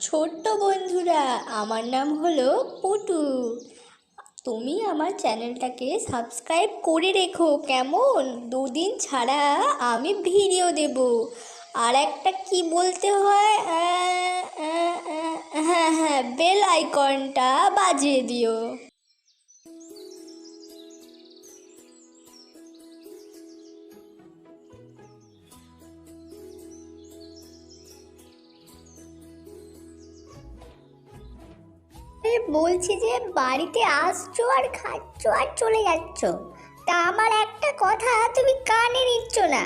ছোট্ট বন্ধুরা, আমার নাম হলো পটু। তুমি আমার চ্যানেলটাকে সাবস্ক্রাইব করে রেখো, কেমন? দুদিন ছাড়া আমি ভিডিও দেব। আর একটা কি বলতে হয়, হ্যাঁ হ্যাঁ, বেল আইকনটা বাজিয়ে দিও। বলছি যে বাড়িতে আসছো আর খাচ্ছ আর চলে যাচ্ছ, তা আমার একটা কথা তুমি কানে নিচ্ছ না।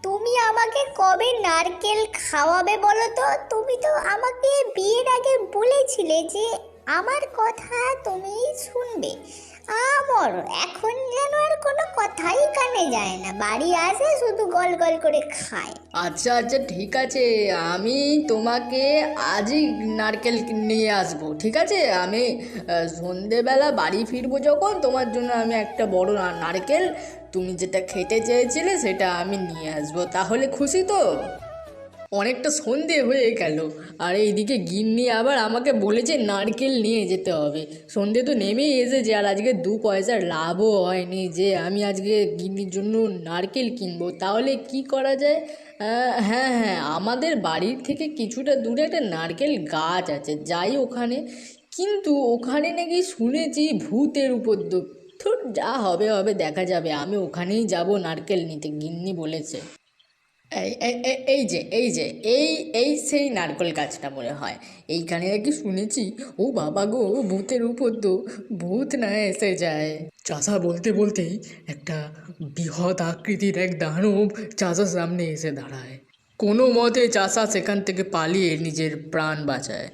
তুমি আমাকে কবে নারকেল খাওয়াবে বলো তো? তুমি তো আমাকে বিয়ের আগে বলেছিলে যে আমার কথা তুমি শুনবে। আমার এখন যেন আর কোনো কথাই কানে যায় না, বাড়ি আসে শুধু গল গল করে খায়। আচ্ছা আচ্ছা, ঠিক আছে, আমি তোমাকে আজই নারকেল নিয়ে আসবো। ঠিক আছে, আমি সন্ধেবেলা বাড়ি ফিরবো যখন, তোমার জন্য আমি একটা বড় নারকেল, তুমি যেটা খেতে চেয়েছিলে সেটা আমি নিয়ে আসবো। তাহলে খুশি তো? অনেকটা সন্ধে হয়ে গেল, আর এইদিকে গিন্নি আবার আমাকে বলেছে নারকেল নিয়ে যেতে হবে। সন্ধে তো নেমেই এসেছে, আর আজকে 2 পয়সার লাভও হয়নি যে আমি আজকে গিন্নির জন্য নারকেল কিনবো। তাহলে কি করা যায়? হ্যাঁ হ্যাঁ, আমাদের বাড়ির থেকে কিছুটা দূরে একটা নারকেল গাছ আছে, যাই ওখানে। কিন্তু ওখানে নাকি শুনেছি ভূতের উপদ্রব। তো যা হবে হবে, দেখা যাবে। আমি ওখানেই যাব নারকেল নিতে, গিন্নি বলেছে। এই যে এই এই সেই নারকেল গাছটা মনে হয়। এইখানে নাকি শুনেছি, ও বাবা গো, ভূতের উপর তো ভূত না এসে যায়। চাষা বলতে বলতেই একটা বৃহৎ আকৃতির এক দানব চাষার সামনে এসে দাঁড়ায়। কোনো মতে চাষা সেখান থেকে পালিয়ে নিজের প্রাণ বাঁচায়।